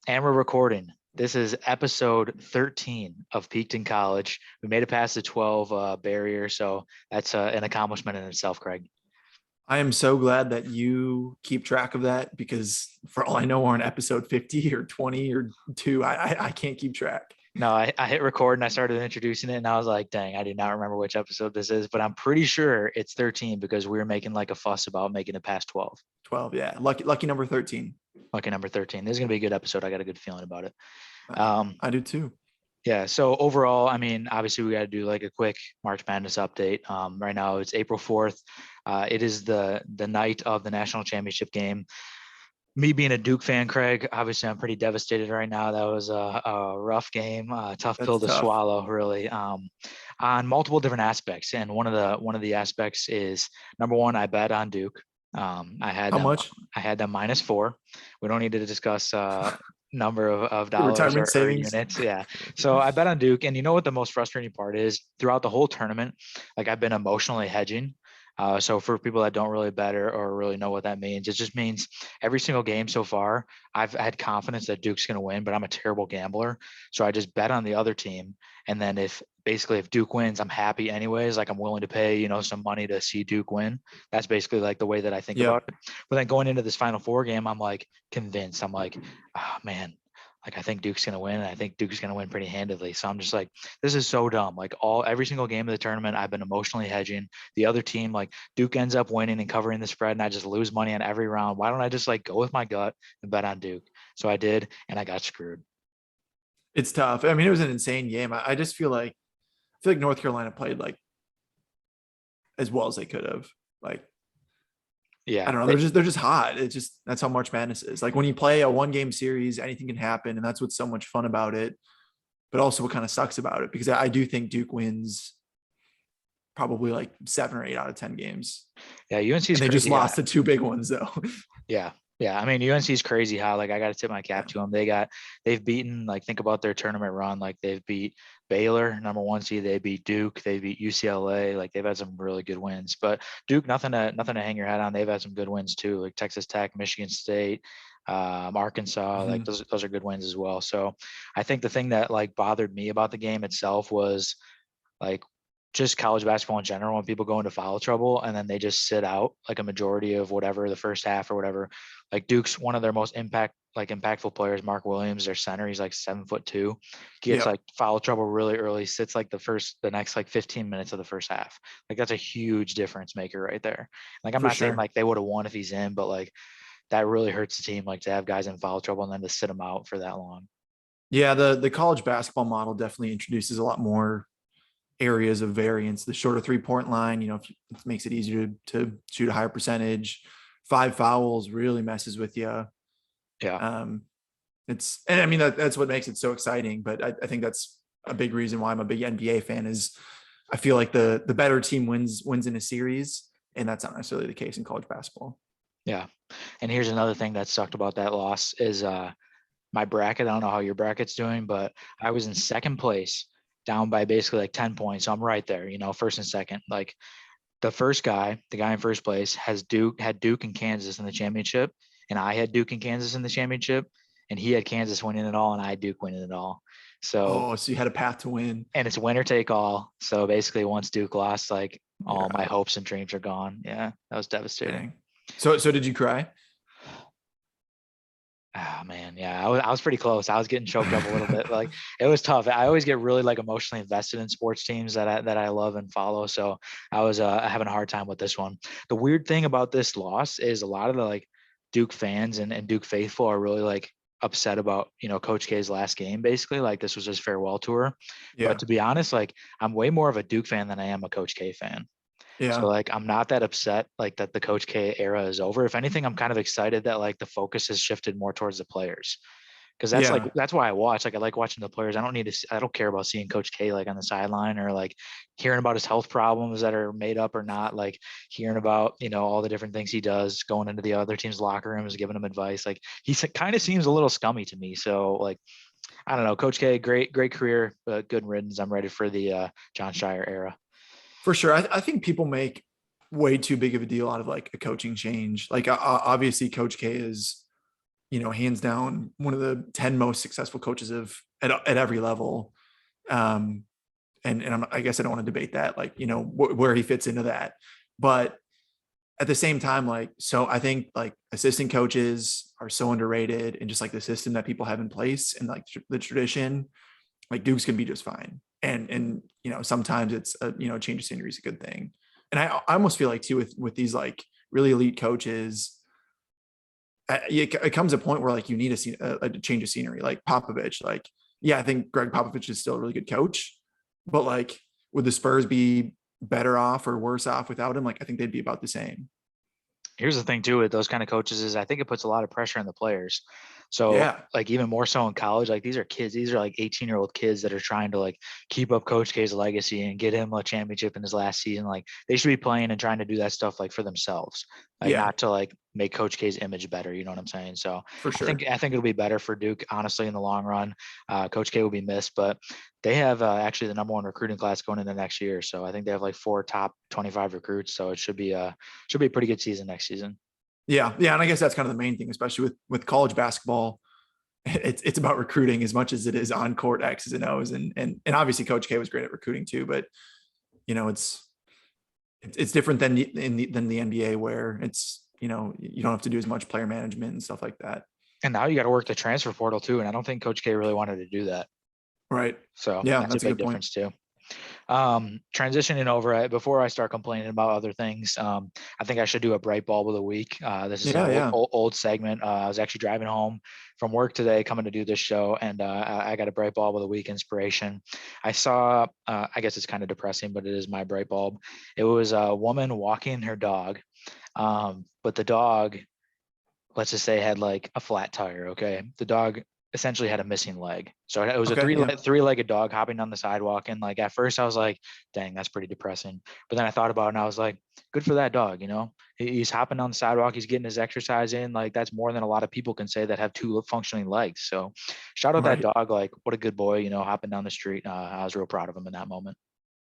And we're recording. This is episode 13 of Peaked in College. We made it past the 12 barrier, so that's an accomplishment in itself, Craig. I am so glad that you keep track of that because for all I know, we're on episode 50 or 20 or two. I can't keep track. No, I hit record and I started introducing it, and I was like, dang, I do not remember which episode this is, but I'm pretty sure it's 13 because we were making like a fuss about making it past 12. 12, yeah. Lucky number 13. Lucky number 13. This is going to be a good episode. I got a good feeling about it. Um, I do too. Yeah. So overall, I mean, obviously we got to do like a quick March Madness update. Right now it's April 4th. It is the night of the national championship game. Me being a Duke fan, Craig, obviously I'm pretty devastated right now. That was a rough game, tough That's pill to tough. swallow, really, on multiple different aspects. And one of the aspects is, number one, I bet on Duke. I had How them. much? I had them -4. We don't need to discuss number of Your dollars retirement or savings? units. Yeah. So I bet on Duke. And you know what the most frustrating part is? Throughout the whole tournament, like I've been emotionally hedging. So for people that don't really bet or really know what that means, it just means every single game so far, I've had confidence that Duke's going to win, but I'm a terrible gambler. So I just bet on the other team. And then if Duke wins, I'm happy anyways. Like I'm willing to pay, some money to see Duke win. That's basically like the way that I think about Yep. it. But then going into this Final Four game, I'm like convinced. I'm like, oh man, like I think Duke's gonna win, and I think Duke's gonna win pretty handedly. So I'm just like, this is so dumb. Like every single game of the tournament, I've been emotionally hedging. The other team, like Duke ends up winning and covering the spread, and I just lose money on every round. Why don't I just like go with my gut and bet on Duke? So I did, and I got screwed. It's tough. I mean, it was an insane game. I just feel like North Carolina played like as well as they could have. Like, I Yeah, don't know. They're just hot. It's just that's how March Madness is. Like when you play a one game series, anything can happen, and that's what's so much fun about it. But also what kind of sucks about it because I do think Duke wins probably like 7 or 8 out of 10 games. yeah, UNC is And they just crazy. lost the two big ones though. Yeah. Yeah. I mean, UNC is crazy how, like, I got to tip my cap Yeah. to them. They've beaten, like, think about their tournament run. Like, they've beat Baylor, number one seed. They beat Duke. They beat UCLA. Like, they've had some really good wins. But Duke, nothing to hang your hat on. They've had some good wins too, like Texas Tech, Michigan State, Arkansas. Like, Mhm. those are good wins as well. So I think the thing that, like, bothered me about the game itself was, like, just college basketball in general, when people go into foul trouble and then they just sit out like a majority of whatever the first half or whatever. Like Duke's one of their most impactful players, Mark Williams, their center. He's like 7'2". He gets Yep. like foul trouble really early, sits like the next like 15 minutes of the first half. Like that's a huge difference maker right there. Like I'm For not saying sure. like they would have won if he's in, but like that really hurts the team, like to have guys in foul trouble and then to sit them out for that long. Yeah, the college basketball model definitely introduces a lot more areas of variance. The shorter 3-point line, it makes it easier to shoot a higher percentage. 5 fouls really messes with you. Yeah. Um, and I mean that's what makes it so exciting. But I think that's a big reason why I'm a big NBA fan is I feel like the better team wins in a series, and that's not necessarily the case in college basketball. Yeah. And here's another thing that sucked about that loss is my bracket. I don't know how your bracket's doing, but I was in second place, down by basically like 10 points. So I'm right there, first and second. Like the guy in first place had Duke and Kansas in the championship, and I had Duke and Kansas in the championship, and he had Kansas winning it all, and I had Duke winning it all. So, Oh, so you had a path to win. and it's winner take all. So basically, once Duke lost, like all You're my out. hopes and dreams are gone. Yeah, that was devastating. Dang. So did you cry? Oh man, yeah, I was pretty close. I was getting choked up a little bit. Like it was tough. I always get really like emotionally invested in sports teams that I love and follow. So I was having a hard time with this one. The weird thing about this loss is a lot of the like Duke fans and Duke faithful are really like upset about Coach K's last game. Basically, like this was his farewell tour. But Yeah. to be honest, like I'm way more of a Duke fan than I am a Coach K fan. So Yeah. like I'm not that upset like that the Coach K era is over. If anything, I'm kind of excited that like the focus has shifted more towards the players. Because Yeah. that's why I watch. Like I like watching the players. I don't care about seeing Coach K like on the sideline or like hearing about his health problems that are made up or not. Like hearing about all the different things he does, going into the other team's locker rooms, giving them advice. Like he kind of seems a little scummy to me. So like I don't know, Coach K, great career, but good riddance. I'm ready for the John Shire era. For sure. I think people make way too big of a deal out of like a coaching change. Like obviously Coach K is hands down one of the 10 most successful coaches at every level. Um, and I guess I don't want to debate that, like, where he fits into that. But at the same time, like, so I think like assistant coaches are so underrated, and just like the system that people have in place and like the tradition, like Duke's can be just fine. And sometimes it's change of scenery is a good thing. And I almost feel like too with these like really elite coaches, it comes a point where like you need a change of scenery. Like Popovich, like, yeah, I think Greg Popovich is still a really good coach, but like, would the Spurs be better off or worse off without him? Like, I think they'd be about the same. Here's the thing too with those kind of coaches is I think it puts a lot of pressure on the players. So Yeah. like even more so in college, like these are kids, these are like 18-year-old kids that are trying to like keep up Coach K's legacy and get him a championship in his last season. Like they should be playing and trying to do that stuff like for themselves, like Yeah, not to like make Coach K's image better. You know what I'm saying? So for I think sure. I think it'll be better for Duke, honestly, in the long run. Coach K will be missed, but they have actually the number one recruiting class going into next year. So I think they have like 4 top 25 recruits. So it should be a pretty good season next season. Yeah, yeah, and I guess that's kind of the main thing, especially with college basketball. It's about recruiting as much as it is on court X's and O's, and obviously Coach K was great at recruiting too. But it's different than the NBA, where you don't have to do as much player management and stuff like that. And now you got to work the transfer portal too. And I don't think Coach K really wanted to do that. Right. So Yeah, that's a that's a big good point. difference too. Transitioning over before I start complaining about other things, I think I should do a bright bulb of the week. This is an Yeah, yeah. old segment. I was actually driving home from work today, coming to do this show, and I got a bright bulb of the week inspiration. I saw, I guess it's kind of depressing, but it is my bright bulb. It was a woman walking her dog, but the dog, let's just say, had like a flat tire. Okay, the dog essentially had a missing leg, so it was a Okay, yeah. three-legged dog hopping down the sidewalk. And like at first I was like, dang, that's pretty depressing. But then I thought about it and I was like, good for that dog. He's hopping on the sidewalk, he's getting his exercise in. Like that's more than a lot of people can say that have two functioning legs. So shout out that Right. dog. Like what a good boy, hopping down the street. I was real proud of him in that moment.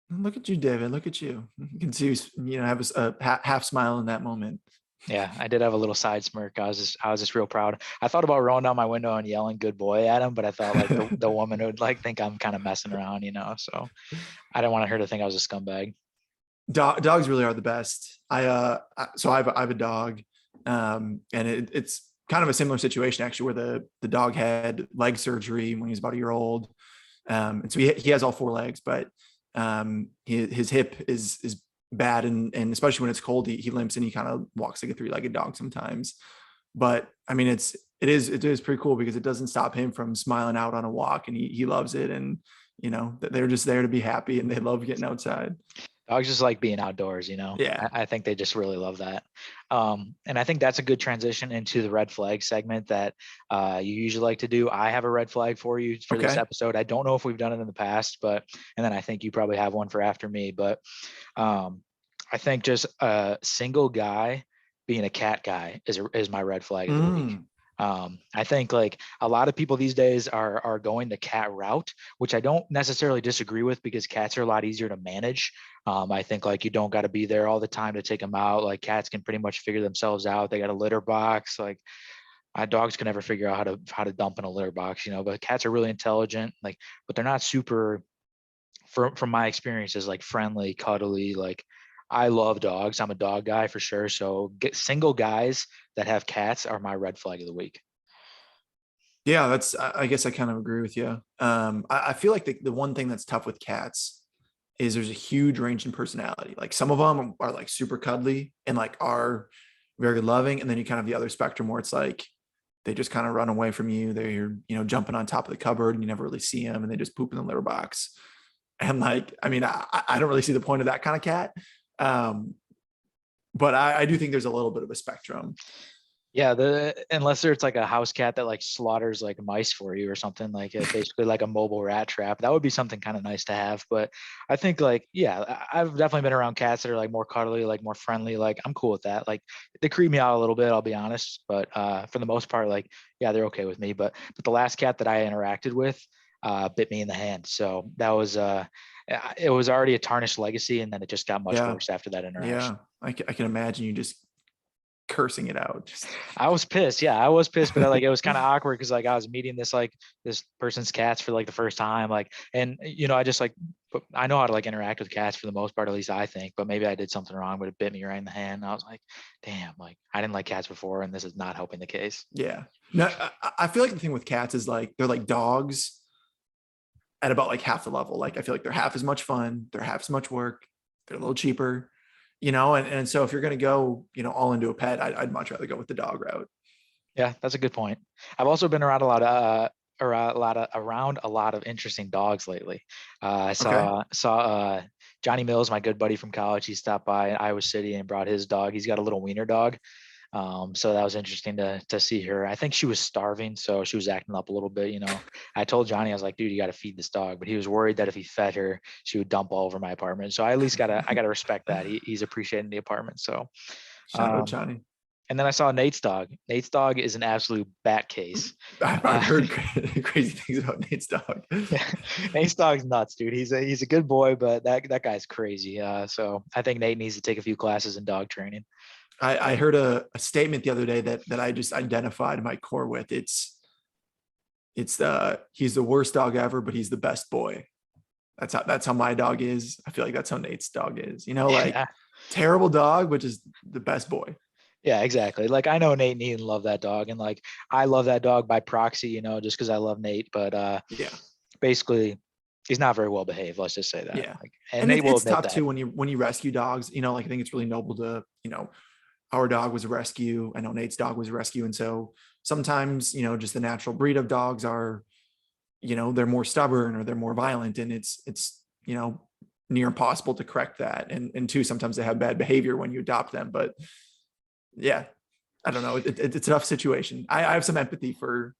Look at you, David. Look at you. You can see have a half smile in that moment. Yeah, I did have a little side smirk. I was just real proud. I thought about rolling down my window and yelling "good boy" at him, but I thought like the woman would like think I'm kind of messing around. So I didn't want her to think I was a scumbag. Dogs really are the best. So I have a dog, and it's kind of a similar situation actually, where the dog had leg surgery when he was about a year old. And so he has all four legs, but his hip is bad, and especially when it's cold, he limps and he kind of walks like a three-legged dog sometimes. But I mean, it is pretty cool because it doesn't stop him from smiling out on a walk, and he loves it. And they're just there to be happy, and they love getting outside. Dogs just like being outdoors. Yeah. I think they just really love that. And I think that's a good transition into the red flag segment that you usually like to do. I have a red flag for you for this Okay. episode. I don't know if we've done it in the past, and then I think you probably have one for after me. But I think just a single guy being a cat guy is my red flag of the week. Mm, I think like a lot of people these days are going the cat route, which I don't necessarily disagree with because cats are a lot easier to manage. I think like you don't got to be there all the time to take them out. Like cats can pretty much figure themselves out. They got a litter box. Like dogs can never figure out how to dump in a litter box. But cats are really intelligent. Like, but they're not super. From my experiences, like friendly, cuddly. Like I love dogs. I'm a dog guy for sure. So single guys that have cats are my red flag of the week. yeah, I guess I kind of agree with you. I feel like the one thing that's tough with cats is there's a huge range in personality. Like some of them are like super cuddly and like are very loving. And then you kind of the other spectrum where it's like they just kind of run away from you. They're, jumping on top of the cupboard and you never really see them, and they just poop in the litter box. And like, I mean, I don't really see the point of that kind of cat. Um, but I do think there's a little bit of a spectrum. Yeah, unless it's like a house cat that like slaughters like mice for you or something, like basically like a mobile rat trap. That would be something kind of nice to have. But I think like, yeah, I've definitely been around cats that are like more cuddly, like more friendly. Like I'm cool with that. Like they creep me out a little bit, I'll be honest. But for the most part, like, yeah, they're okay with me. But the last cat that I interacted with bit me in the hand. So that was it was already a tarnished legacy, and then it just got much Yeah. worse after that interaction. Yeah. I can imagine you just cursing it out. Just I was pissed. Yeah, I was pissed, but like it was kind of awkward because like I was meeting this person's cats for like the first time, like, and I just like, but I know how to like interact with cats for the most part, at least I think. But maybe I did something wrong, but it bit me right in the hand. And I was like, damn, like I didn't like cats before, and this is not helping the case. yeah. No, I feel like the thing with cats is like they're like dogs at about like half the level. Like I feel like they're half as much fun, they're half as much work, they're a little cheaper, and so if you're gonna go, all into a pet, I'd much rather go with the dog route. Yeah, that's a good point. I've also been around a lot of interesting dogs lately. I Okay. saw Johnny Mills, my good buddy from college. He stopped by in Iowa City and brought his dog. He's got a little wiener dog. So that was interesting to see her. I think she was starving, so she was acting up a little bit. I told Johnny, I was like, dude, you got to feed this dog, but he was worried that if he fed her, she would dump all over my apartment. So I gotta respect that. He's appreciating the apartment. So, Shout out um, Johnny. and then I saw Nate's dog. Nate's dog is an absolute bat case. I've Uh, heard crazy things about Nate's dog. yeah, Nate's dog's nuts, dude. He's a good boy, but that guy's crazy. So I think Nate needs to take a few classes in dog training. I heard a statement the other day that I just identified my core with. It's he's the worst dog ever, but he's the best boy. That's how my dog is. I feel like that's how Nate's dog is. Like Yeah, terrible dog, but just the best boy. yeah, exactly. Like I know Nate and Ian love that dog, and like I love that dog by proxy, just because I love Nate. But Yeah. basically, he's not very well behaved. Let's just say that. Yeah. Like, and And Nate will it's admit tough that. too when you rescue dogs. Like I think it's really noble to, our dog was a rescue. I know Nate's dog was a rescue. And so sometimes, just the natural breed of dogs are, they're more stubborn or they're more violent. And it's, near impossible to correct that. And two, sometimes they have bad behavior when you adopt them. But yeah, I don't know. It's a tough situation. I have some empathy for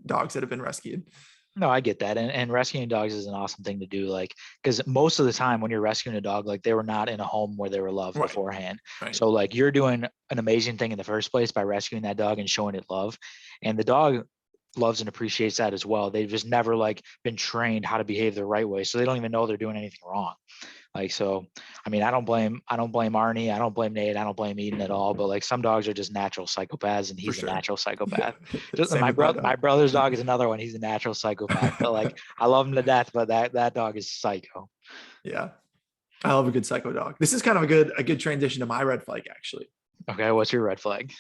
dogs that have been rescued. No, I get that. And rescuing dogs is an awesome thing to do. Like, because most of the time when you're rescuing a dog, like they were not in a home where they were loved Right. beforehand. Right. So like you're doing an amazing thing in the first place by rescuing that dog and showing it love. And the dog loves and appreciates that as well. They've just never like been trained how to behave the right way. So they don't even know they're doing anything wrong. Like, so, I mean, I don't blame Arnie. I don't blame Nate. I don't blame Eden at all. But like some dogs are just natural psychopaths, and For he's a sure. natural Yeah. psychopath. Just Same my with my brother, my dog. brother's dog is another one. He's a natural psychopath. But like, I love him to death. But that dog is psycho. Yeah. I love a good psycho dog. This is kind of a good transition to my red flag, actually. Okay, what's your red flag?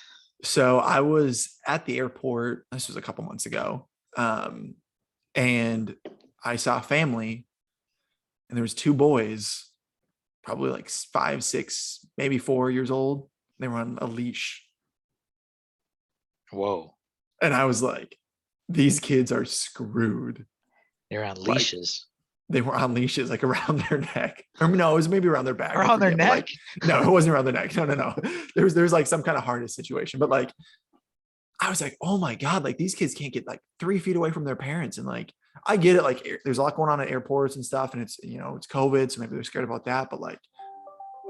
So I was at the airport. This was a couple months ago, and I saw a family, and there was two boys, probably like 5, 6, maybe 4 years old. They were on a leash, Whoa, and I was like, "These kids are screwed." they're on Like leashes they were on leashes, like around their neck, or no, it was maybe around their back. I around their forget, but neck. like, no, it wasn't around their neck. No, no, no. There was like some kind of harness situation, but like I was like, oh my God, like these kids can't get like 3 feet away from their parents. And like, I get it. Like there's a lot going on at airports and stuff. And it's COVID. So maybe they're scared about that. But like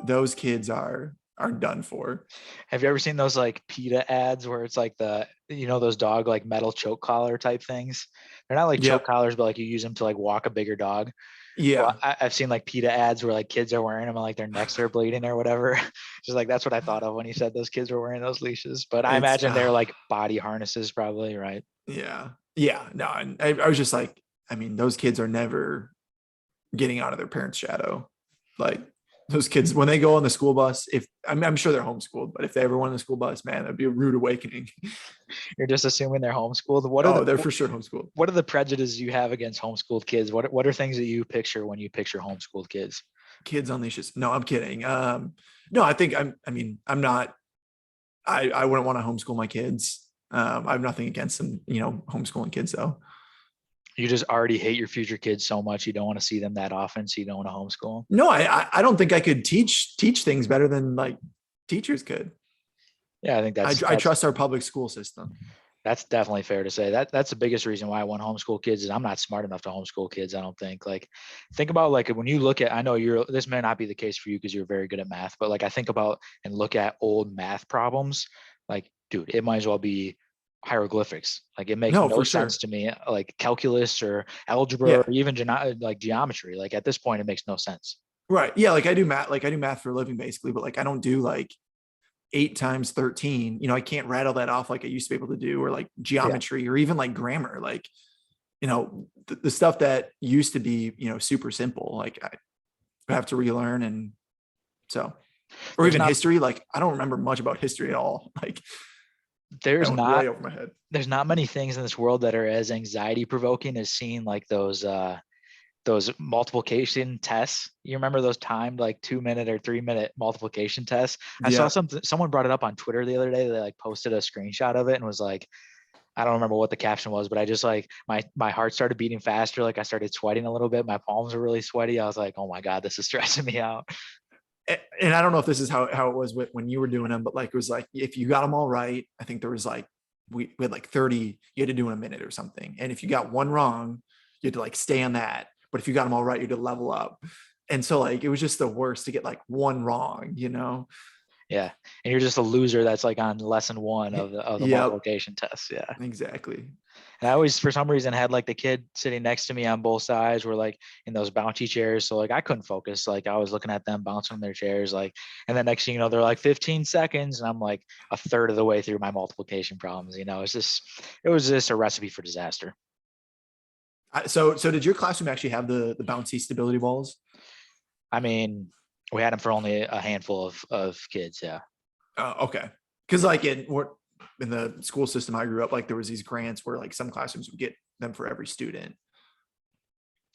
those kids are done for. Have you ever seen those like PETA ads where it's like those dog like metal choke collar type things? They're not like choke Yep. collars, but like you use them to like walk a bigger dog. Well, Yeah. I've seen like PETA ads where like kids are wearing them and like their necks are bleeding or whatever. Just like that's what I thought of when you said those kids were wearing those leashes. But I It's, imagine they're like body harnesses, probably, right? yeah. Yeah. No. And I was just like, I mean, those kids are never getting out of their parents' shadow. Like those kids, when they go on the school bus, if I'm sure they're homeschooled, but if they ever went on the school bus, man, that'd be a rude awakening. You're just assuming they're homeschooled. What are Oh, the they're for sure homeschooled. what are the prejudices you have against homeschooled kids? What are things that you picture when you picture homeschooled kids? Kids on leashes. No, I'm kidding. No, I think I mean, I'm not, I wouldn't want to homeschool my kids. I have nothing against them, homeschooling kids though. You just already hate your future kids so much you don't want to see them that often, so you don't want to homeschool 'em? No, I don't think I could teach things better than like teachers could. Yeah, I think I trust our public school system. that's definitely fair to say. That's the biggest reason why I want to homeschool kids is I'm not smart enough to homeschool kids. I don't think. Like, think about like when you look at. I know this may not be the case for you because you're very good at math, but like I think about and look at old math problems. Like, dude, it might as well be hieroglyphics. Like, it makes No, no for sense sure. to me. Like calculus or algebra Yeah. or even like geometry. Like at this point, it makes no sense. Right. Yeah. Like I do math for a living basically, but like I don't do like 8 times 13, I can't rattle that off like I used to be able to do, or like Yeah. geometry or even like grammar. Like, the stuff that used to be, super simple, like I have to relearn. And so, or There's even not history, like I don't remember much about history at all. Like there's that went not way over my head. there's not many things in this world that are as anxiety provoking as seeing like those multiplication tests. You remember those timed like 2 minute or 3 minute multiplication tests? I saw Yeah. someone brought it up on Twitter the other day. They like posted a screenshot of it and was like, I don't remember what the caption was, but I just like my heart started beating faster. Like I started sweating a little bit. My palms were really sweaty. I was like, oh my God, this is stressing me out. And I don't know if this is how it was when you were doing them, but like it was like if you got them all right, I think there was like we had like 30, you had to do in a minute or something. And if you got one wrong, you had to like stay on that. But if you got them all right, you had to level up. And so like it was just the worst to get like one wrong. Yeah. And you're just a loser that's like on lesson one of the Yep, multiplication test. Yeah. exactly. And I always, for some reason, had like the kid sitting next to me on both sides were like in those bouncy chairs. So like I couldn't focus. Like I was looking at them bouncing in their chairs. Like, and then next thing you know, they're like 15 seconds. And I'm like a third of the way through my multiplication problems. It was just a recipe for disaster. So did your classroom actually have the bouncy stability balls? I mean, we had them for only a handful of kids. Yeah. Okay. Because like in the school system I grew up, like there was these grants where like some classrooms would get them for every student.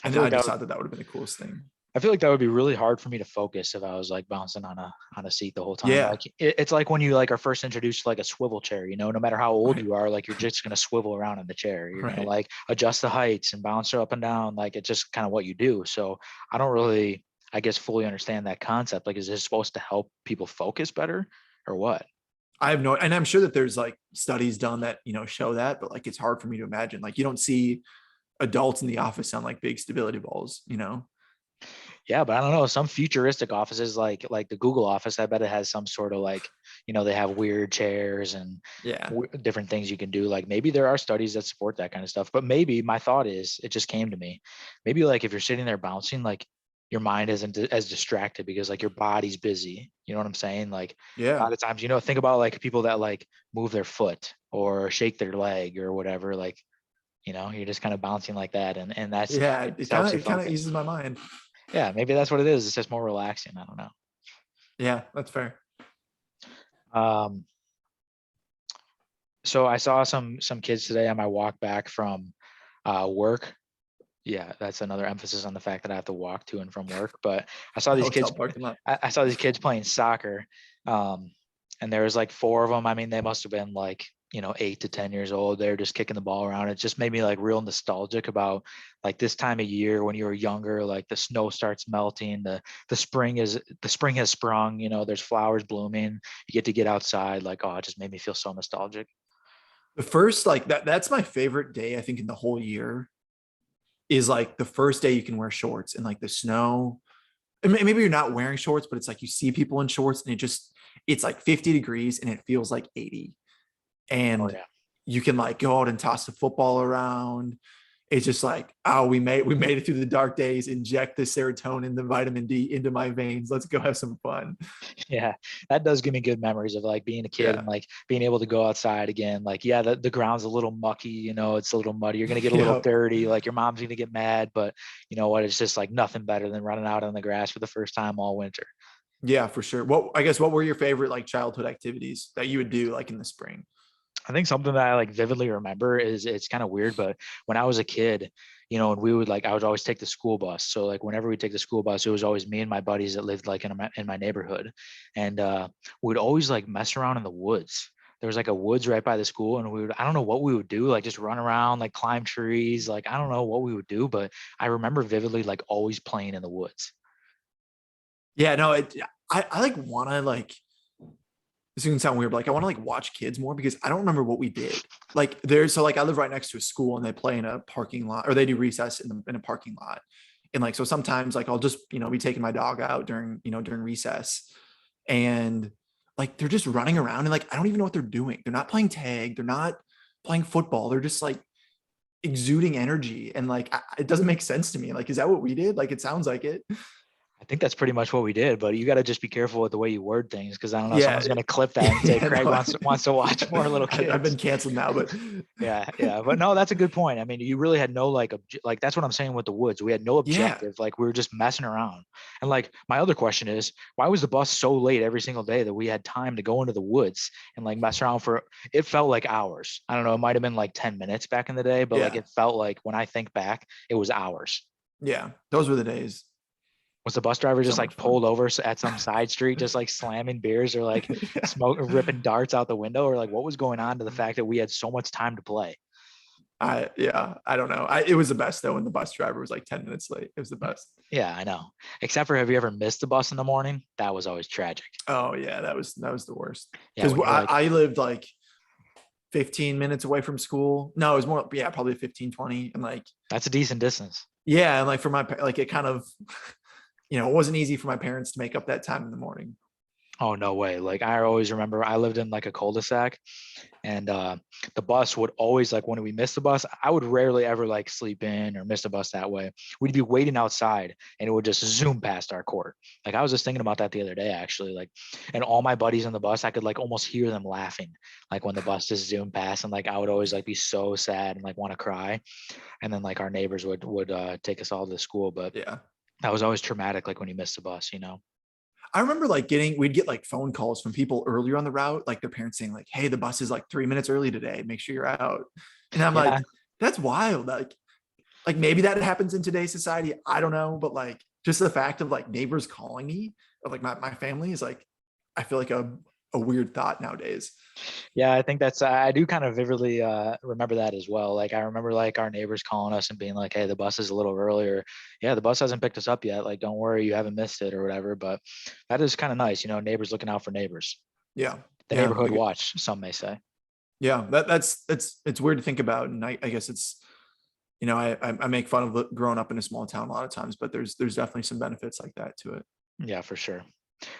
I And feel I like just thought that would have been the coolest thing. I feel like that would be really hard for me to focus if I was like bouncing on a seat the whole time. Yeah. Like it's like when you like are first introduced to like a swivel chair, no matter how old Right. you are, like you're just gonna swivel around in the chair. You're gonna Right. like adjust the heights and bounce up and down. Like it's just kind of what you do. So I don't really, I guess, fully understand that concept. Like, is this supposed to help people focus better or what? I have no, and I'm sure that there's like studies done that, show that, but like it's hard for me to imagine. Like you don't see adults in the office on like big stability balls. Yeah, but I don't know. Some futuristic offices, like the Google office, I bet it has some sort of like, they have weird chairs and Yeah. different things you can do. Like maybe there are studies that support that kind of stuff. But maybe my thought is, it just came to me. Maybe like if you're sitting there bouncing, like your mind isn't as distracted because like your body's busy. You know what I'm saying? Like a Yeah. lot of times, think about like people that like move their foot or shake their leg or whatever. Like, you're just kind of bouncing like that, and that's Yeah. it It helps kind you of, it kind of focus. eases my mind. Yeah, maybe that's what it is. It's just more relaxing. I don't know. Yeah. That's fair. Um, so I saw some kids today on my walk back from work. Yeah, that's another emphasis on the fact that I have to walk to and from work. But I saw The these hotel kids. parking lot. I saw these kids playing soccer, and there was like four of them. I mean, they must have been like 8 to 10 years old. They're just kicking the ball around. It just made me like real nostalgic about like this time of year when you were younger. Like the snow starts melting. The spring has sprung. There's flowers blooming. You get outside. Like, oh, it just made me feel so nostalgic. The first, like that's my favorite day, I think, in the whole year is like the first day you can wear shorts and like the snow. And maybe you're not wearing shorts, but it's like you see people in shorts and it's like 50 degrees and it feels like 80. Oh And yeah. you can like go out and toss the football around. It's just like, oh, we made it through the dark days, inject the serotonin, the vitamin D into my veins. Let's go have some fun. Yeah, that does give me good memories of like being a kid and Yeah. like being able to go outside again. Like, yeah, the ground's a little mucky, it's a little muddy. You're gonna get a little Yeah. dirty, like your mom's gonna get mad, but you know what? It's just like nothing better than running out on the grass for the first time all winter. Yeah, for sure. What were your favorite like childhood activities that you would do like in the spring? I think something that I like vividly remember is it's kind of weird, but when I was a kid, and we would like I would always take the school bus. So like whenever we take the school bus, it was always me and my buddies that lived like in my neighborhood, and we'd always like mess around in the woods. There was like a woods right by the school, and I don't know what we would do, like just run around, like climb trees, like I don't know what we would do, but I remember vividly like always playing in the woods. Yeah, no, I like wanna like this is gonna sound weird, but like I want to like watch kids more because I don't remember what we did. Like so like I live right next to a school and they play in a parking lot or they do recess in a parking lot. And like so sometimes like I'll just, be taking my dog out during recess and like they're just running around and like I don't even know what they're doing. They're not playing tag, they're not playing football, they're just like exuding energy and like it doesn't make sense to me. Like, is that what we did? Like it sounds like it. I think that's pretty much what we did, but you got to just be careful with the way you word things because I don't know, Yeah. someone's going to clip that and say Yeah, Craig no, wants to watch more little I've been kids. canceled now, but Yeah, yeah, but no, that's a good point. I mean, you really had no like like that's what I'm saying with the woods. We had no yeah, objective. Like we were just messing around. And like my other question is, why was the bus so late every single day that we had time to go into the woods and like mess around for? It felt like hours. I don't know. It might have been like 10 minutes back in the day, but like yeah, it felt like when I think back, it was hours. yeah. Those were the days. Was the bus driver So just much like fun. pulled over at some side street, just like slamming beers or like smoke ripping darts out the window, or like what was going on to the fact that we had so much time to play? I don't know. It was the best though when the bus driver was like 10 minutes late. It was the best. Yeah, I know. Except for, have you ever missed the bus in the morning? That was always tragic. Oh yeah, that was the worst. Yeah, Because when you're like, I lived like 15 minutes away from school. No, it was more, yeah, probably 15, 20. And like, that's a decent distance. yeah, and like for my like it kind of, it wasn't easy for my parents to make up that time in the morning. Oh, no way. Like I always remember I lived in like a cul-de-sac and the bus would always like when we missed the bus, I would rarely ever like sleep in or miss the bus that way. We'd be waiting outside and it would just zoom past our court. Like I was just thinking about that the other day actually. Like and all my buddies on the bus, I could like almost hear them laughing like when the bus just zoomed past and like I would always like be so sad and like want to cry. And then like our neighbors would take us all to school. But Yeah. that was always traumatic, like when you missed the bus, I remember like we'd get like phone calls from people earlier on the route, like their parents saying like, "Hey, the bus is like 3 minutes early today. Make sure you're out." And I'm Yeah, like, that's wild. Like maybe that happens in today's society. I don't know, but like just the fact of like neighbors calling me or like my family is like, I feel like a weird thought nowadays. yeah, I think that's I do kind of vividly remember that as well. Like I remember like our neighbors calling us and being like, "Hey, the bus is a little earlier. Yeah, the bus hasn't picked us up yet. Like, don't worry, you haven't missed it or whatever." But that is kind of nice, neighbors looking out for neighbors. Yeah. The Yeah. neighborhood watch, some may say. Yeah. That's it's weird to think about. And I guess it's, I make fun of growing up in a small town a lot of times, but there's definitely some benefits like that to it. Yeah, for sure.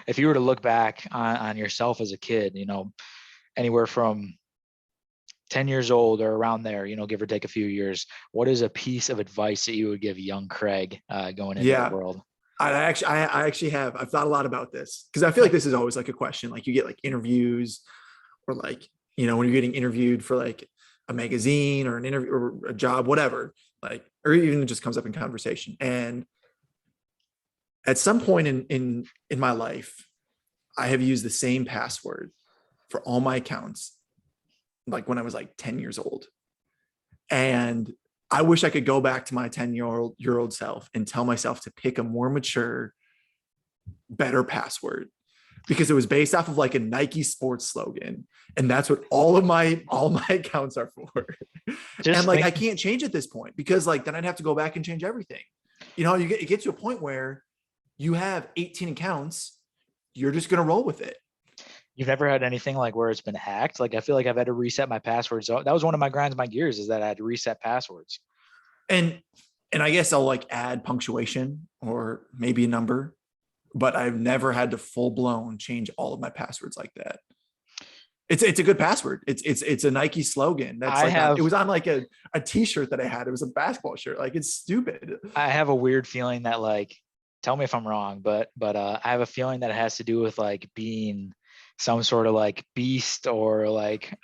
If you were to look back on yourself as a kid, anywhere from 10 years old or around there, give or take a few years, what is a piece of advice that you would give young Craig going into the Yeah. world? I actually have. I've thought a lot about this because I feel like this is always like a question. Like you get like interviews or like, when you're getting interviewed for like a magazine or an interview or a job, whatever, like, or even it just comes up in conversation. And at some point in my life, I have used the same password for all my accounts, like when I was like 10 years old. And I wish I could go back to my 10-year-old self and tell myself to pick a more mature, better password because it was based off of like a Nike sports slogan. And that's what all my accounts are for. And Just like, think, I can't change at this point because like, then I'd have to go back and change everything. It gets to a point where you have 18 accounts. You're just going to roll with it. you've never had anything like where it's been hacked. Like I feel like I've had to reset my passwords. So that was one of my grinds, my gears is that I had to reset passwords. And, and I guess I'll like add punctuation or maybe a number, but I've never had to full blown change all of my passwords like that. It's a good password. It's a Nike slogan. That's I like it have was on like a t-shirt that I had. It was a basketball shirt. Like it's stupid. I have a weird feeling that like, tell me if I'm wrong, but I have a feeling that it has to do with like being some sort of like beast or like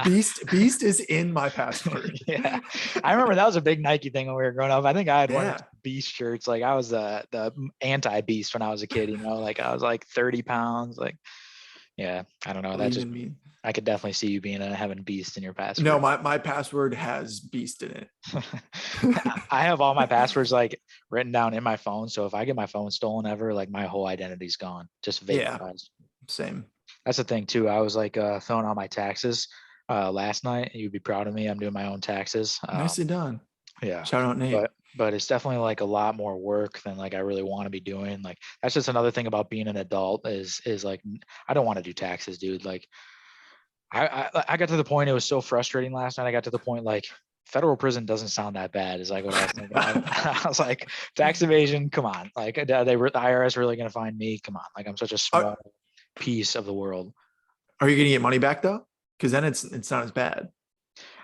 Beast is in my password. yeah. I remember that was a big Nike thing when we were growing up. I think I had one of Yeah. those beast shirts. Like I was the anti beast when I was a kid, like I was like 30 pounds. Like, yeah, I don't know. That Lean just in me. I could definitely see you being having beast in your No, password. my password has beast in it. I have all my passwords like written down in my phone. So if I get my phone stolen ever, like my whole identity's gone, just Yeah. vaporized. Same. That's the thing too. I was like filling out my taxes last night. You'd be proud of me. I'm doing my own taxes. Nicely done. Yeah, Shout out Nate. but it's definitely like a lot more work than like I really want to be doing. Like that's just another thing about being an adult is like I don't want to do taxes, dude. Like I got to the point, it was so frustrating last night. I got to the point like federal prison doesn't sound that bad is like what I was thinking. I was like, tax evasion, come on. Like the IRS really gonna find me? Come on. Like I'm such a Are, small piece of the world. are you gonna get money back though? Because then it's not as bad.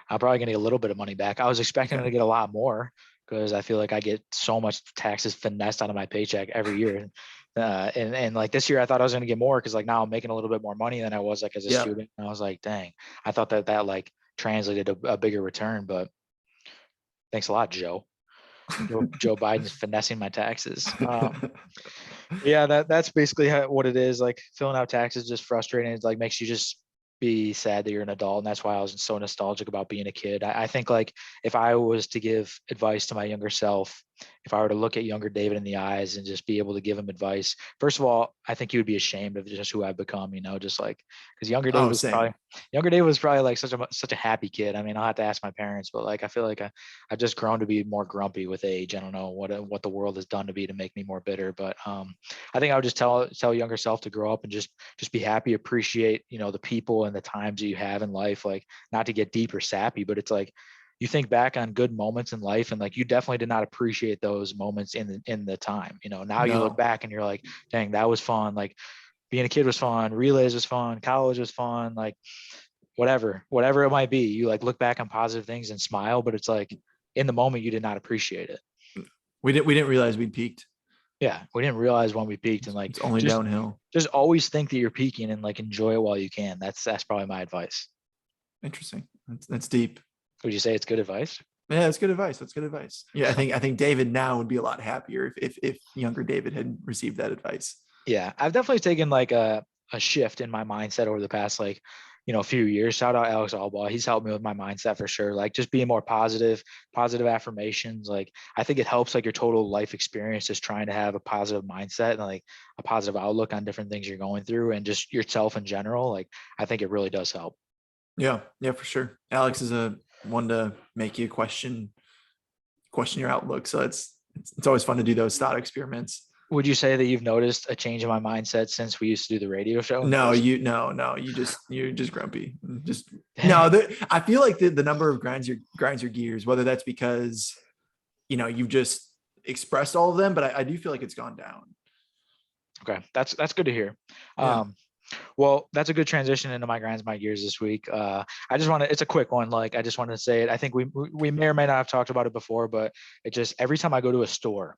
I'm probably gonna get a little bit of money back. I was expecting Okay. to get a lot more. because I feel like I get so much taxes finessed out of my paycheck every year. And like this year, I thought I was going to get more because like now I'm making a little bit more money than I was like as a Yeah. student. And I was like, dang, I thought that like translated a bigger return, but thanks a lot, Joe. Joe Biden's finessing my taxes. Yeah, that's basically what it is. Like filling out taxes is just frustrating. It like makes you just be sad that you're an adult, and that's why I was so nostalgic about being a kid. I think like if I was to give advice to my younger self, if I were to look at younger David in the eyes and just be able to give him advice, first of all, I think he would be ashamed of just who I've become. Just like because Oh, same. younger David was probably like such a happy kid. I mean, I'll have to ask my parents, but like I feel like I've just grown to be more grumpy with age. I don't know what the world has done to me to make me more bitter, but I think I would just tell younger self to grow up and just be happy, appreciate, the people and the times that you have in life. Like not to get deep or sappy, but it's like you think back on good moments in life and like you definitely did not appreciate those moments in the time. Now you look No. back and you're like, dang, that was fun. Like being a kid was fun, relays was fun, college was fun, like whatever it might be. You like look back on positive things and smile, but it's like in the moment you did not appreciate it. We didn't realize we'd peaked. Yeah, we didn't realize when we peaked, and like It's only just downhill. just always think that you're peaking and like enjoy it while you can. That's probably my advice. Interesting. That's deep. Would you say it's good advice? Yeah, that's good advice. That's good advice. Yeah, I think David now would be a lot happier if younger David had received that advice. Yeah, I've definitely taken like a shift in my mindset over the past like few years. Shout out Alex Albaugh. He's helped me with my mindset for sure. Like just being more positive affirmations. Like I think it helps like your total life experience just trying to have a positive mindset and like a positive outlook on different things you're going through and just yourself in general. Like I think it really does help. Yeah, yeah, for sure. Alex is a one to make you question your outlook. So it's always fun to do those thought experiments. Would you say that you've noticed a change in my mindset since we used to do the radio show in No, person? no, you're just grumpy. Just no, I feel like the number of grinds your gears, whether that's because you've just expressed all of them, but I do feel like it's gone down. Okay, that's good to hear. Yeah. Um, well, that's a good transition into my grinds my gears this week. I just want to. It's a quick one. Like I just wanted to say it. I think we may or may not have talked about it before, but it just every time I go to a store,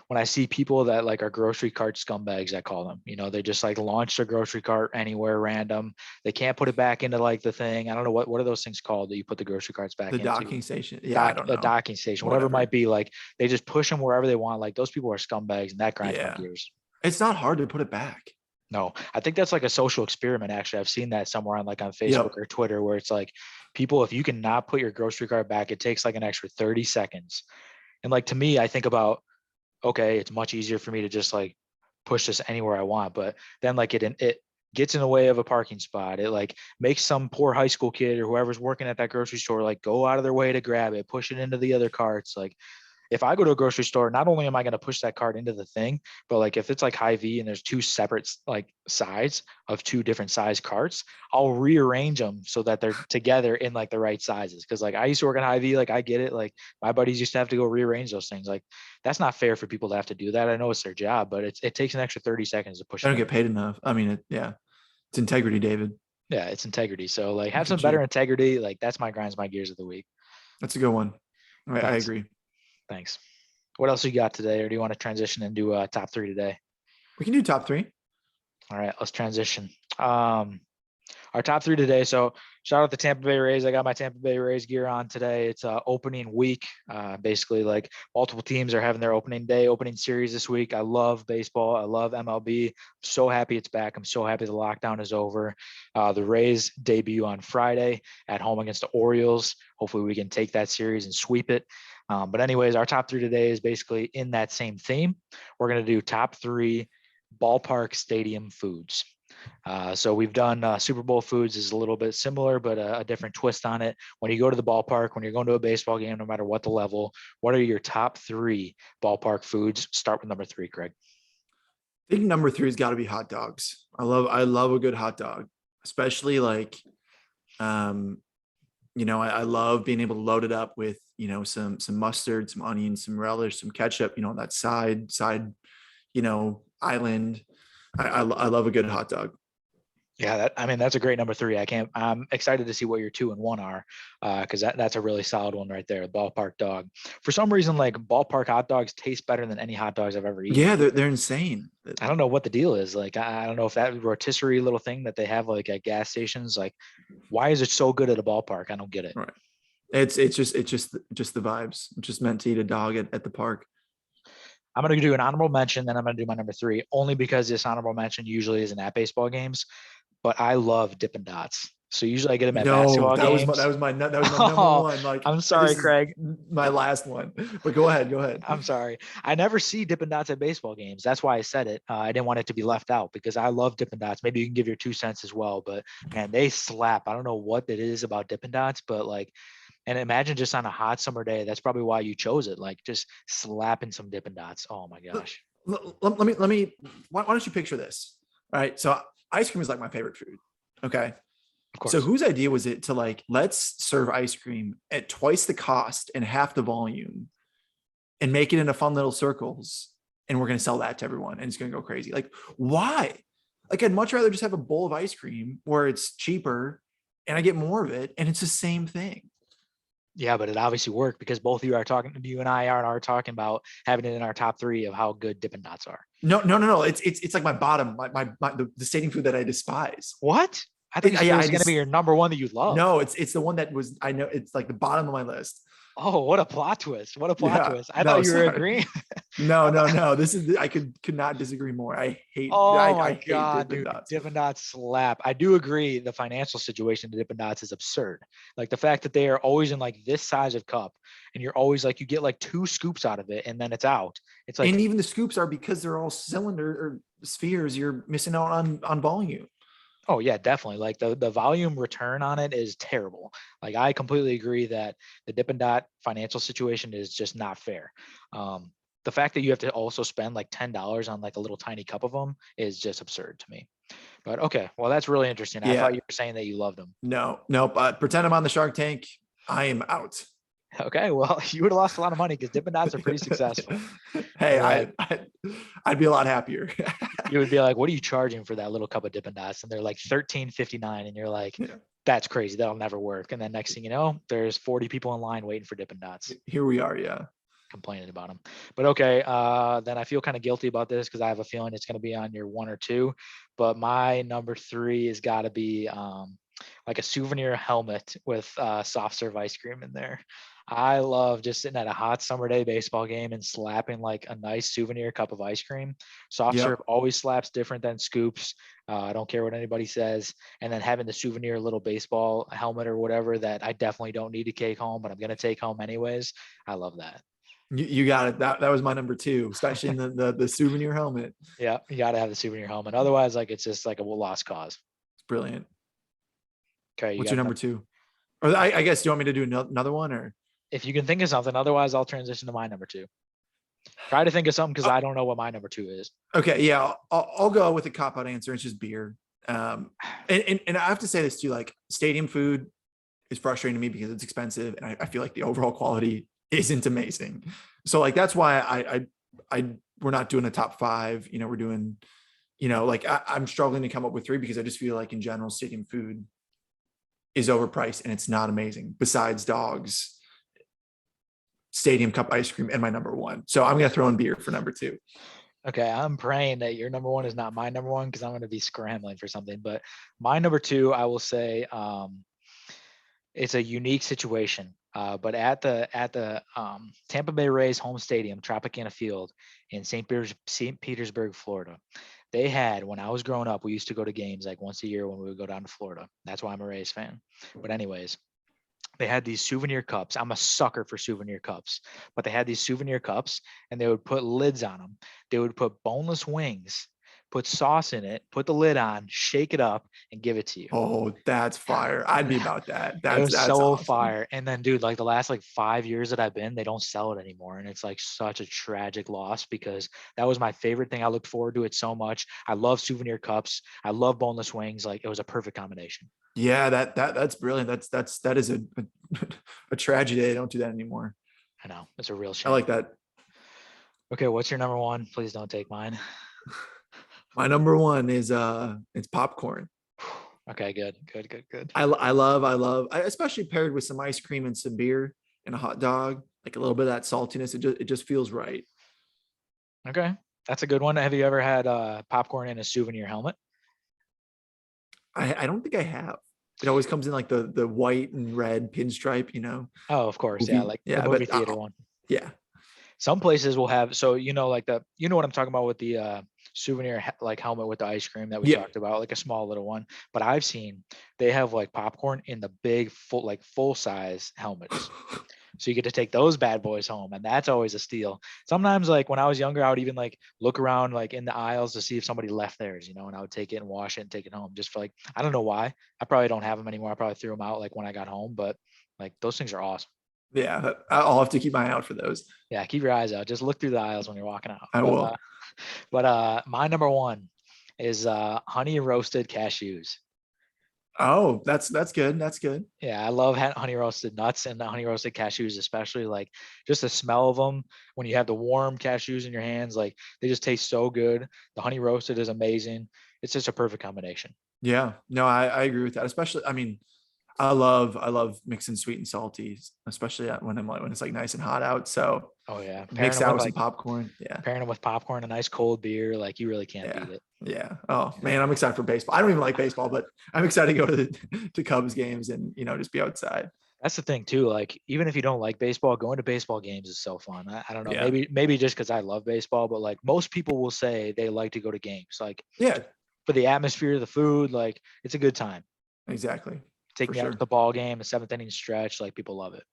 when I see people that like are grocery cart scumbags, I call them. They just like launch their grocery cart anywhere random. They can't put it back into like the thing. I don't know what are those things called that you put the grocery carts back The into. docking station. Yeah, I don't A know. docking station, whatever it might Whatever. be. Like they just push them wherever they want. Like those people are scumbags, and that grinds my Yeah. gears. It's not hard to put it back. No, I think that's like a social experiment. Actually, I've seen that somewhere on like on Facebook Yep. or Twitter where it's like people, if you cannot put your grocery cart back, it takes like an extra 30 seconds. And like to me, I think about, okay, it's much easier for me to just like push this anywhere I want. But then like it gets in the way of a parking spot. It like makes some poor high school kid or whoever's working at that grocery store like go out of their way to grab it, push it into the other carts. Like if I go to a grocery store, not only am I going to push that cart into the thing, but like if it's like high V and there's two separate like sides of two different size carts, I'll rearrange them so that they're together in like the right sizes. Cause like I used to work in high V, like I get it. Like my buddies used to have to go rearrange those things. Like that's not fair for people to have to do that. I know it's their job, but it takes an extra 30 seconds to push I it don't in. get paid enough. I mean, yeah, it's integrity, David. Yeah, it's integrity. So like have Look some at better you. integrity. Like that's my grinds, my gears of the week. That's a good one. I Thanks. agree. Thanks. What else you got today? Or do you want to transition and do top three today? We can do top three. All right, let's transition. Our top three today. So shout out the Tampa Bay Rays. I got my Tampa Bay Rays gear on today. It's opening week. Basically, like multiple teams are having their opening day, opening series this week. I love baseball. I love MLB. I'm so happy it's back. I'm so happy the lockdown is over. The Rays debut on Friday at home against the Orioles. Hopefully we can take that series and sweep it. But anyways, our top three today is basically in that same theme. We're going to do top three ballpark stadium foods. So we've done Super Bowl foods is a little bit similar, but a different twist on it. When you go to the ballpark, when you're going to a baseball game, no matter what the level, what are your top three ballpark foods? Start with number three, Craig. I think number three has got to be hot dogs. I love a good hot dog, especially like, I love being able to load it up with, some mustard, some onions, some relish, some ketchup, that side, island. I love a good hot dog. Yeah, I mean, that's a great number three. I'm excited to see what your 2 and 1 are, because that's a really solid one right there. Ballpark dog. For some reason, like ballpark hot dogs taste better than any hot dogs I've ever eaten. Yeah, they're insane. I don't know what the deal is. Like, I don't know if that rotisserie little thing that they have like at gas stations, like, why is it so good at a ballpark? I don't get it. Right. It's just the vibes. It's just meant to eat a dog at the park. I'm going to do an honorable mention, then I'm going to do my number three, only because this honorable mention usually isn't at baseball games, but I love Dippin' Dots. So usually I get them at No, basketball games. that was my number Oh, one. Like I'm this sorry, is Craig. my last one. But go ahead, go ahead. I'm sorry. I never see Dippin' Dots at baseball games. That's why I said it. I didn't want it to be left out because I love Dippin' Dots. Maybe you can give your 2 cents as well, but man, they slap. I don't know what it is about Dippin' Dots, but like, and imagine just on a hot summer day. That's probably why you chose it. Like just slapping some Dippin' Dots. Oh my gosh. Let me. Why don't you picture this? All right. So ice cream is like my favorite food. Okay. Of So course. whose idea was it to like let's serve ice cream at twice the cost and half the volume and make it into fun little circles and we're going to sell that to everyone and it's going to go crazy. Like why? Like I'd much rather just have a bowl of ice cream where it's cheaper and I get more of it and it's the same thing. Yeah, but it obviously worked because both of you and I are talking about having it in our top three of how good Dippin' Dots are. No, no, no, no. It's like my bottom, the stating food that I despise. What? I thought you said it Yeah, I was going to be just your number one that you love. no. It's the one that was. I know it's like the bottom of my list. Oh, what a plot twist. What a plot Yeah. twist. I No, thought you were sorry. agreeing. No, I no, thought, no. This is I could not disagree more. oh my I hate God, Dippin' dude. Dots. Dippin' Dots slap. I do agree the financial situation of Dippin' Dots is absurd. Like the fact that they are always in like this size of cup and you're always like, you get like 2 scoops out of it and then it's out. It's like, And even the scoops are because they're all cylinder or spheres. You're missing out on volume. oh yeah, definitely. Like the volume return on it is terrible. Like I completely agree that the Dippin' Dot financial situation is just not fair. The fact that you have to also spend like $10 on like a little tiny cup of them is just absurd to me. But okay, well that's really interesting. I thought Yeah. you were saying that you loved them. No, nope. Pretend I'm on the Shark Tank. I am out. Okay, well you would have lost a lot of money because Dippin' Dots are pretty successful. Hey, They're like I'd be a lot happier. you would be like, what are you charging for that little cup of Dippin' Dots? And they're like 13.59, and you're like, Yeah. that's crazy. That'll never work. And then next thing you know, there's 40 people in line waiting for Dippin' Dots, Here we are. Yeah. complaining about them. But okay, then I feel kind of guilty about this because I have a feeling it's going to be on your 1 or 2. But my number three has got to be like a souvenir helmet with soft serve ice cream in there. I love just sitting at a hot summer day baseball game and slapping like a nice souvenir cup of ice cream. Soft serve Yep. always slaps different than scoops. I don't care what anybody says. And then having the souvenir little baseball helmet or whatever that I definitely don't need to take home, but I'm going to take home anyways. I love that. You got it. That was my number two, especially in the souvenir helmet. Yeah, you got to have the souvenir helmet. Otherwise, like it's just like a lost cause. It's brilliant. Okay, you What's got your number two? Or I guess do you want me to do another one or? if you can think of something. Otherwise, I'll transition to my number two. Try to think of something because I don't know what my number two is. Okay, yeah, I'll go with a cop out answer. It's just beer. And I have to say this too. Like stadium food is frustrating to me because it's expensive, and I feel like the overall quality isn't amazing. So like that's why I we're not doing a top five. You know, we're doing, like I'm struggling to come up with three because I just feel like in general stadium food is overpriced and it's not amazing. Besides dogs, stadium cup ice cream, and my number one. So I'm gonna throw in beer for number two. Okay, I'm praying that your number one is not my number one because I'm going to be scrambling for something. But my number two, I will say, it's a unique situation. But at the Tampa Bay Rays home stadium, Tropicana Field in St. Petersburg, Florida, they had when I was growing up, we used to go to games like once a year when we would go down to Florida. That's why I'm a Rays fan. But anyways, they had these souvenir cups. I'm a sucker for souvenir cups, but they had these souvenir cups and they would put lids on them. They would put boneless wings, put sauce in it, put the lid on, shake it up, and give it to you. Oh, that's fire. I'd be about that. It was That's so awesome. fire. And then, dude, like the last like 5 years that I've been, they don't sell it anymore. And it's like such a tragic loss because that was my favorite thing. I looked forward to it so much. I love souvenir cups. I love boneless wings. Like it was a perfect combination. Yeah, that's brilliant. That is a tragedy. I don't do that anymore. I know. It's a real I shame. like that. Okay, what's your number one? Please don't take mine. My number one is it's popcorn. Okay, good, good, good, good. Especially paired with some ice cream and some beer and a hot dog, like a little bit of that saltiness. It just feels right. Okay, that's a good one. Have you ever had popcorn in a souvenir helmet? I don't think I have. It always comes in like the white and red pinstripe, Oh, of course, yeah, movie. like the Yeah, movie but theater one. yeah, Some places will have, so like you know what I'm talking about with the souvenir like helmet with the ice cream that we yeah. talked about, like a small little one. But I've seen they have like popcorn in the big full size helmets. So you get to take those bad boys home, and that's always a steal. Sometimes, like when I was younger, I would even like look around like in the aisles to see if somebody left theirs, and I would take it and wash it and take it home. Just for like, I don't know why. I probably don't have them anymore. I probably threw them out like when I got home, but like those things are awesome. Yeah, I'll have to keep my eye out for those. Yeah, keep your eyes out. Just look through the aisles when you're walking out. I will. But my number one is honey roasted cashews. Oh, that's good. That's good. Yeah, I love honey roasted nuts and the honey roasted cashews, especially like just the smell of them when you have the warm cashews in your hands. Like they just taste so good. The honey roasted is amazing. It's just a perfect combination. Yeah, no, I agree with that. Especially, I mean, I love mixing sweet and salty, especially when it's like nice and hot out. So Oh yeah, mix that with some popcorn. Yeah, pairing them with popcorn, a nice cold beer, like you really can't yeah, beat it. yeah. Oh man, I'm excited for baseball. I don't even like baseball, but I'm excited to go to to Cubs games and just be outside. That's the thing too. Like even if you don't like baseball, going to baseball games is so fun. I don't know. Yeah, Maybe just because I love baseball, but like most people will say they like to go to games. Like yeah, for the atmosphere, the food, like it's a good time. exactly, Take for me out to sure. the ball game, a seventh inning stretch, like people love it.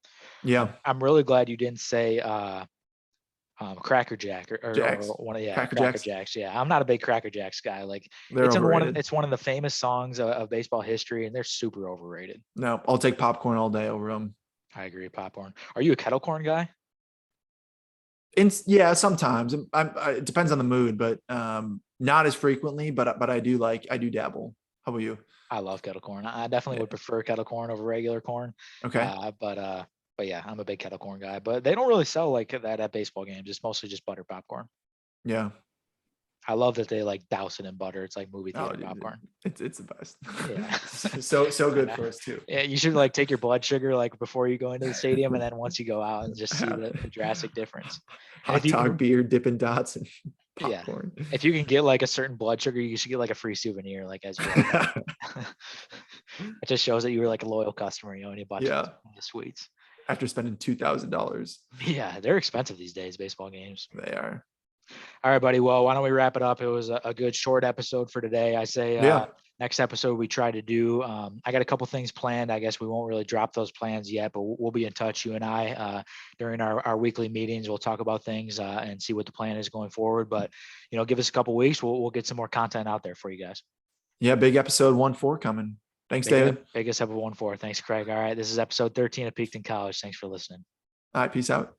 Yeah, I'm really glad you didn't say Cracker Jack or Jacks, one of yeah Cracker Cracker Jacks, Jacks. Yeah, I'm not a big Cracker Jacks guy. Like they're overrated. it's one of the famous songs of baseball history, and they're super overrated. No, I'll take popcorn all day over them. I agree. Popcorn. Are you a kettle corn guy? Yeah, sometimes it depends on the mood, but not as frequently. But I do dabble. How about you? I love kettle corn. I definitely Yeah. would prefer kettle corn over regular corn. Okay. But yeah, I'm a big kettle corn guy. But they don't really sell like that at baseball games. It's mostly just butter popcorn. Yeah. I love that they like douse it in butter. It's like movie Oh, theater popcorn. it's the best. Yeah. So I good know. for us too. Yeah, you should like take your blood sugar like before you go into the stadium, and then once you go out and just see the drastic difference. And if Hot you dog, can, beer, Dippin' Dots, and yeah, popcorn. if you can get like a certain blood sugar, you should get like a free souvenir, like as you walk out. It just shows that you were like a loyal customer, and you bought Yeah. the sweets. After spending $2,000, Yeah, they're expensive these days, baseball games. they are. All right, buddy. Well, why don't we wrap it up? It was a good short episode for today. I say Yeah. next episode we try to do. I got a couple things planned. I guess we won't really drop those plans yet, but we'll be in touch. You and I during our weekly meetings. We'll talk about things and see what the plan is going forward. But give us a couple weeks. We'll get some more content out there for you guys. Yeah. Big episode 1-4 coming. Thanks, David. Biggest episode 1-4. Thanks, Craig. All right, this is episode 13 of Peaked in College. Thanks for listening. All right. Peace out.